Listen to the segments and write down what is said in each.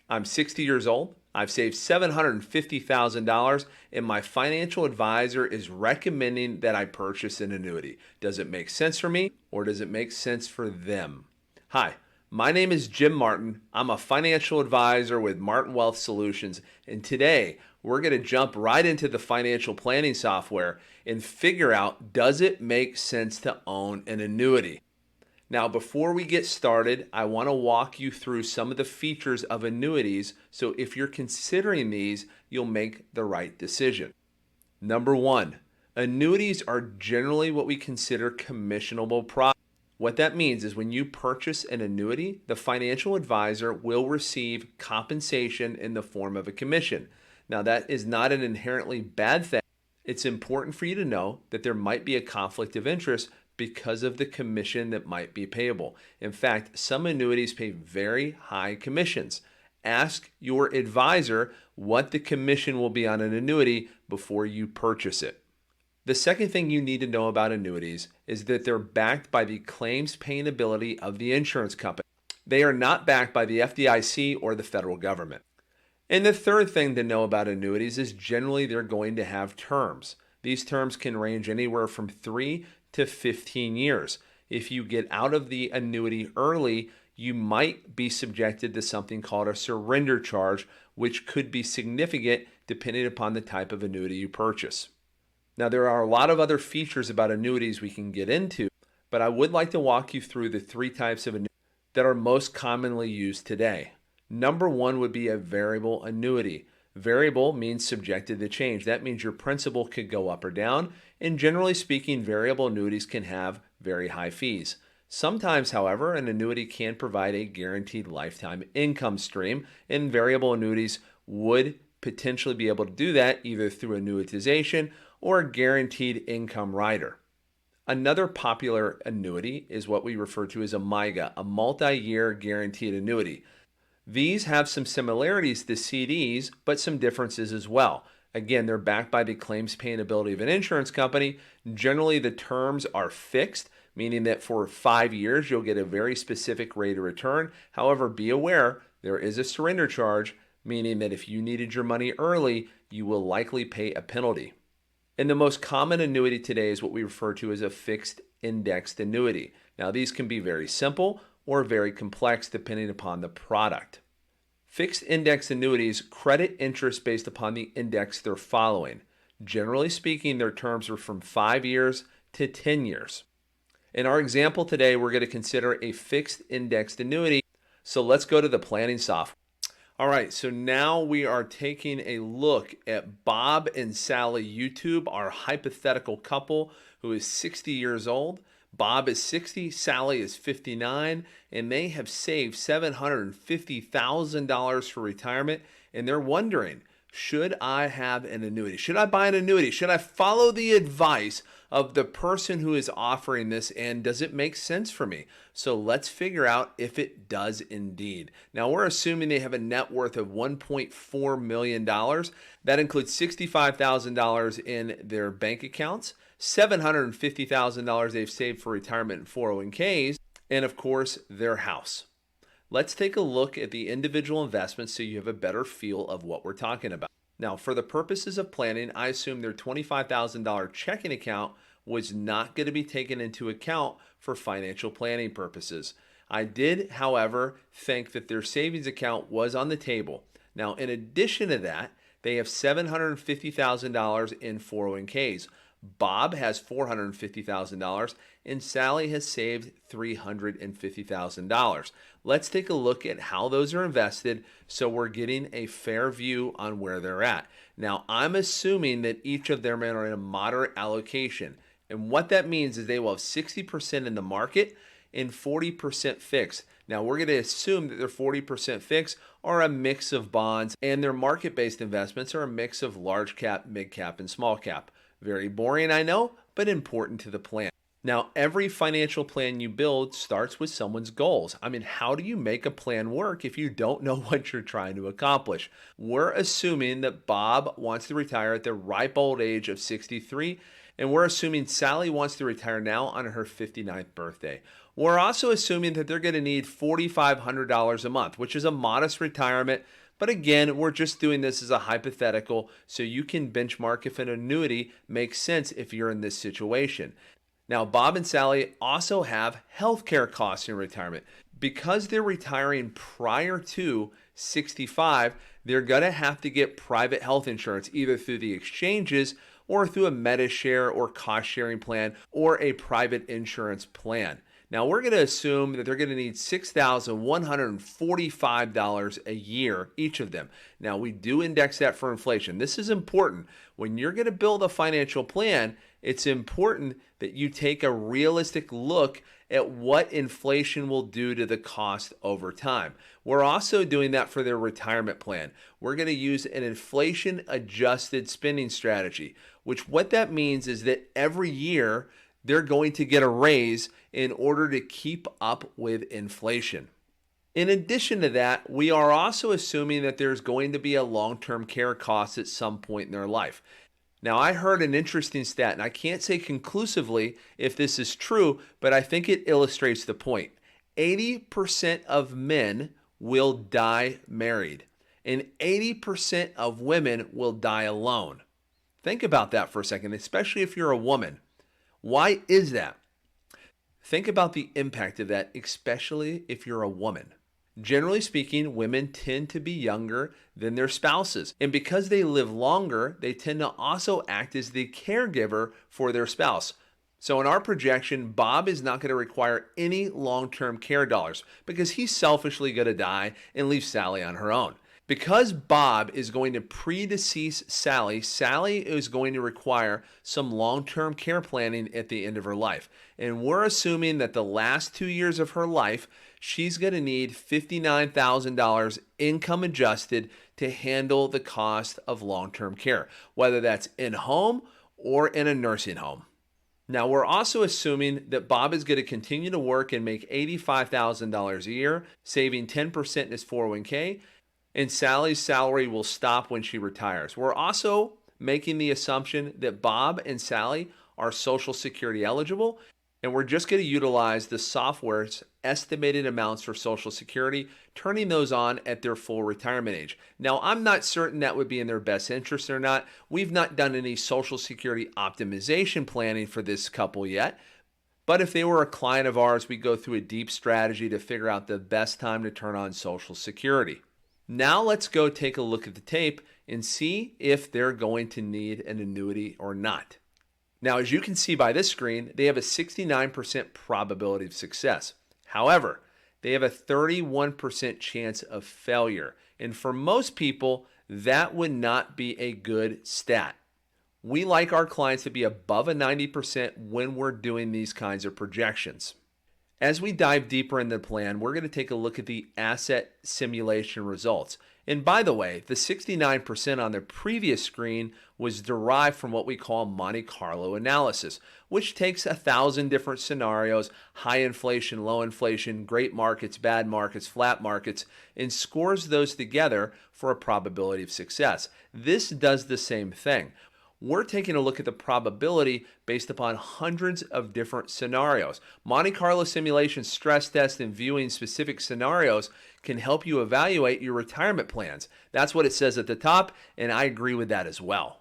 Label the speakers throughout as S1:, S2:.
S1: I'm 60 years old. I've saved $750,000 and my financial advisor is recommending that I purchase an annuity. Does it make sense for me or does it make sense for them? Hi, my name is Jim Martin. I'm a financial advisor with Martin Wealth Solutions, and today we're going to jump right into the financial planning software and figure out, does it make sense to own an annuity? Now, before we get started, I want to walk you through some of the features of annuities, so if you're considering these, you'll make the right decision. Number one, annuities are generally what we consider commissionable products. What that means is when you purchase an annuity, the financial advisor will receive compensation in the form of a commission. Now, that is not an inherently bad thing. It's important for you to know that there might be a conflict of interest because of the commission that might be payable. In fact, some annuities pay very high commissions. Ask your advisor what the commission will be on an annuity before you purchase it. The second thing you need to know about annuities is that they're backed by the claims paying ability of the insurance company. They are not backed by the FDIC or the federal government. And the third thing to know about annuities is generally they're going to have terms. These terms can range anywhere from 3 to 15 years. If you get out of the annuity early, you might be subjected to something called a surrender charge, which could be significant depending upon the type of annuity you purchase. Now, there are a lot of other features about annuities we can get into, but I would like to walk you through the three types of annuities that are most commonly used today. Number one would be a variable annuity. Variable means subjected to change. That means your principal could go up or down, and generally speaking, variable annuities can have very high fees. Sometimes, however, an annuity can provide a guaranteed lifetime income stream, and variable annuities would potentially be able to do that either through annuitization or a guaranteed income rider. Another popular annuity is what we refer to as a MYGA, a multi-year guaranteed annuity. These have some similarities to CDs, but some differences as well. Again, they're backed by the claims paying ability of an insurance company. Generally, the terms are fixed, meaning that for 5 years, you'll get a very specific rate of return. However, be aware, there is a surrender charge, meaning that if you needed your money early, you will likely pay a penalty. And the most common annuity today is what we refer to as a fixed indexed annuity. Now, these can be very simple or very complex depending upon the product. Fixed index annuities credit interest based upon the index they're following. Generally speaking, their terms are from 5 years to 10 years. In our example today, we're going to consider a fixed indexed annuity. So let's go to the planning software. All right, so now we are taking a look at Bob and Sally YouTube, our hypothetical couple who is 60 years old. Bob is 60, Sally is 59, and they have saved $750,000 for retirement, and they're wondering, should I have an annuity? Should I buy an annuity? Should I follow the advice of the person who is offering this, and does it make sense for me? So let's figure out if it does indeed. Now, we're assuming they have a net worth of $1.4 million. That includes $65,000 in their bank accounts, $750,000 they've saved for retirement and 401ks, and of course, their house. Let's take a look at the individual investments so you have a better feel of what we're talking about. Now, for the purposes of planning, I assume their $25,000 checking account was not going to be taken into account for financial planning purposes. I did, however, think that their savings account was on the table. Now, in addition to that, they have $750,000 in 401ks. Bob has $450,000 and Sally has saved $350,000. Let's take a look at how those are invested so we're getting a fair view on where they're at. Now, I'm assuming that each of them are in a moderate allocation. And what that means is they will have 60% in the market and 40% fixed. Now, we're going to assume that their 40% fixed are a mix of bonds and their market-based investments are a mix of large cap, mid cap, and small cap. Very boring, I know, but important to the plan. Now, every financial plan you build starts with someone's goals. I mean, how do you make a plan work if you don't know what you're trying to accomplish? We're assuming that Bob wants to retire at the ripe old age of 63 And we're assuming Sally wants to retire now on her 59th birthday. We're also assuming that they're going to need $4,500 a month, which is a modest retirement. But again, we're just doing this as a hypothetical so you can benchmark if an annuity makes sense if you're in this situation. Now, Bob and Sally also have healthcare costs in retirement. Because they're retiring prior to 65, they're going to have to get private health insurance either through the exchanges or through a Medi-Share or cost-sharing plan or a private insurance plan. Now, we're going to assume that they're going to need $6,145 a year, each of them. Now, we do index that for inflation. This is important. When you're going to build a financial plan, it's important that you take a realistic look at what inflation will do to the cost over time. We're also doing that for their retirement plan. We're going to use an inflation-adjusted spending strategy, which what that means is that every year they're going to get a raise in order to keep up with inflation. In addition to that, we are also assuming that there's going to be a long-term care cost at some point in their life. Now, I heard an interesting stat, and I can't say conclusively if this is true, but I think it illustrates the point. 80% of men will die married, and 80% of women will die alone. Think about that for a second, especially if you're a woman. Why is that? Think about the impact of that, especially if you're a woman. Generally speaking, women tend to be younger than their spouses. And because they live longer, they tend to also act as the caregiver for their spouse. So in our projection, Bob is not going to require any long-term care dollars because he's selfishly going to die and leave Sally on her own. Because Bob is going to predecease Sally, Sally is going to require some long-term care planning at the end of her life. And we're assuming that the last 2 years of her life, she's going to need $59,000 income adjusted to handle the cost of long-term care, whether that's in home or in a nursing home. Now, we're also assuming that Bob is going to continue to work and make $85,000 a year, saving 10% in his 401k, and Sally's salary will stop when she retires. We're also making the assumption that Bob and Sally are Social Security eligible, and we're just going to utilize the software's estimated amounts for Social Security, turning those on at their full retirement age. Now, I'm not certain that would be in their best interest or not. We've not done any Social Security optimization planning for this couple yet. But if they were a client of ours, we go through a deep strategy to figure out the best time to turn on Social Security. Now let's go take a look at the tape and see if they're going to need an annuity or not. Now, as you can see by this screen, they have a 69% probability of success. However, they have a 31% chance of failure. And for most people, that would not be a good stat. We like our clients to be above a 90% when we're doing these kinds of projections. As we dive deeper in the plan, we're going to take a look at the asset simulation results. And by the way, the 69% on the previous screen was derived from what we call Monte Carlo analysis, which takes 1,000 different scenarios, high inflation, low inflation, great markets, bad markets, flat markets, and scores those together for a probability of success. This does the same thing. We're taking a look at the probability based upon hundreds of different scenarios. Monte Carlo simulation, stress test, and viewing specific scenarios can help you evaluate your retirement plans. That's what it says at the top, and I agree with that as well.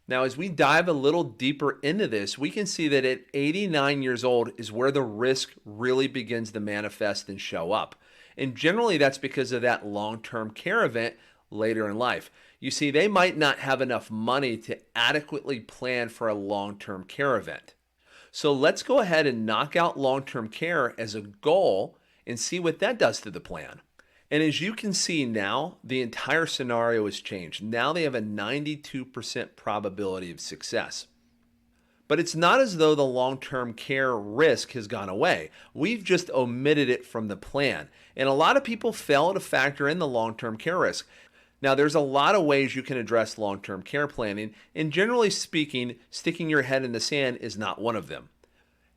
S1: Now, as we dive a little deeper into this, we can see that at 89 years old is where the risk really begins to manifest and show up. And generally, that's because of that long-term care event later in life. You see, they might not have enough money to adequately plan for a long-term care event. So let's go ahead and knock out long-term care as a goal and see what that does to the plan. And as you can see now, the entire scenario has changed. Now they have a 92% probability of success. But it's not as though the long-term care risk has gone away. We've just omitted it from the plan. And a lot of people fail to factor in the long-term care risk. Now, there's a lot of ways you can address long-term care planning, and generally speaking, sticking your head in the sand is not one of them.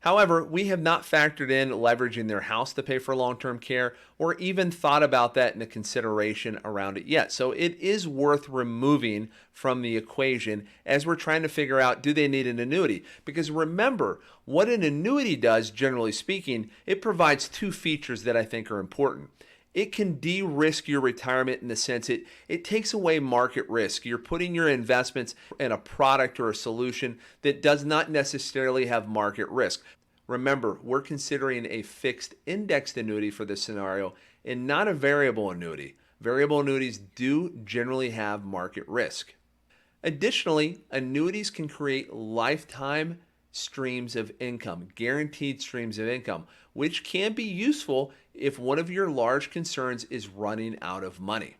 S1: However, we have not factored in leveraging their house to pay for long-term care or even thought about that in a consideration around it yet. So it is worth removing from the equation as we're trying to figure out, do they need an annuity? Because remember, what an annuity does, generally speaking, it provides two features that I think are important. It can de-risk your retirement in the sense it takes away market risk. You're putting your investments in a product or a solution that does not necessarily have market risk. Remember, we're considering a fixed indexed annuity for this scenario and not a variable annuity. Variable annuities do generally have market risk. Additionally, annuities can create lifetime streams of income, guaranteed streams of income, which can be useful if one of your large concerns is running out of money.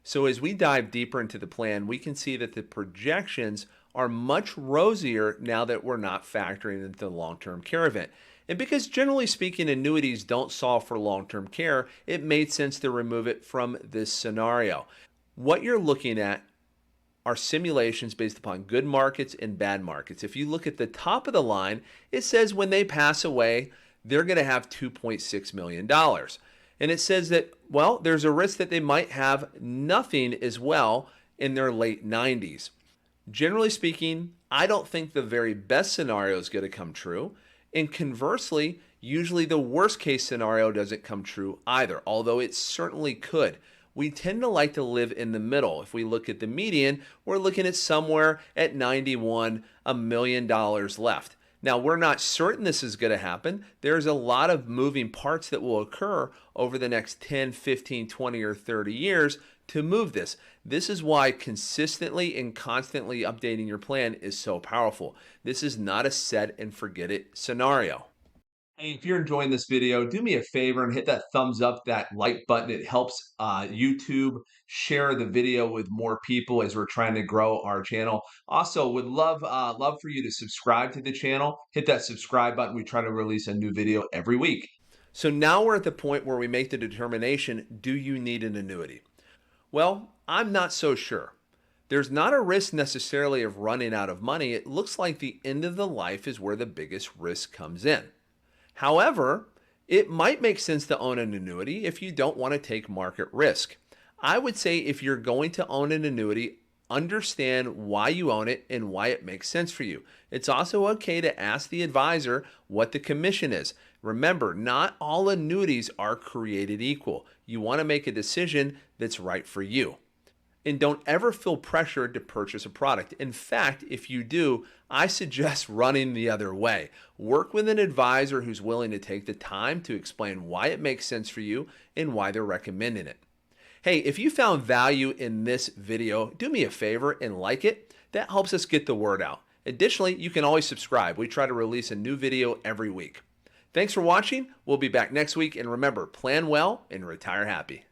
S1: So as we dive deeper into the plan, we can see that the projections are much rosier now that we're not factoring into the long-term care event. And because generally speaking, annuities don't solve for long-term care, it made sense to remove it from this scenario. What you're looking at are simulations based upon good markets and bad markets. If you look at the top of the line, it says when they pass away, they're going to have $2.6 million. And it says that, well, there's a risk that they might have nothing as well in their late 90s. Generally speaking, I don't think the very best scenario is going to come true. And conversely, usually the worst case scenario doesn't come true either, although it certainly could. We tend to like to live in the middle. If we look at the median, we're looking at somewhere at 91, $1 million left. Now, we're not certain this is going to happen. There's a lot of moving parts that will occur over the next 10, 15, 20, or 30 years to move this. This is why consistently and constantly updating your plan is so powerful. This is not a set and forget it scenario. Hey, if you're enjoying this video, do me a favor and hit that thumbs up, that like button. It helps YouTube share the video with more people as we're trying to grow our channel. Also, would love for you to subscribe to the channel. Hit that subscribe button. We try to release a new video every week. So now we're at the point where we make the determination, do you need an annuity? Well, I'm not so sure. There's not a risk necessarily of running out of money. It looks like the end of the life is where the biggest risk comes in. However, it might make sense to own an annuity if you don't want to take market risk. I would say if you're going to own an annuity, understand why you own it and why it makes sense for you. It's also okay to ask the advisor what the commission is. Remember, not all annuities are created equal. You want to make a decision that's right for you. And don't ever feel pressured to purchase a product. In fact, if you do, I suggest running the other way. Work with an advisor who's willing to take the time to explain why it makes sense for you and why they're recommending it. Hey, if you found value in this video, do me a favor and like it. That helps us get the word out. Additionally, you can always subscribe. We try to release a new video every week. Thanks for watching. We'll be back next week. And remember, plan well and retire happy.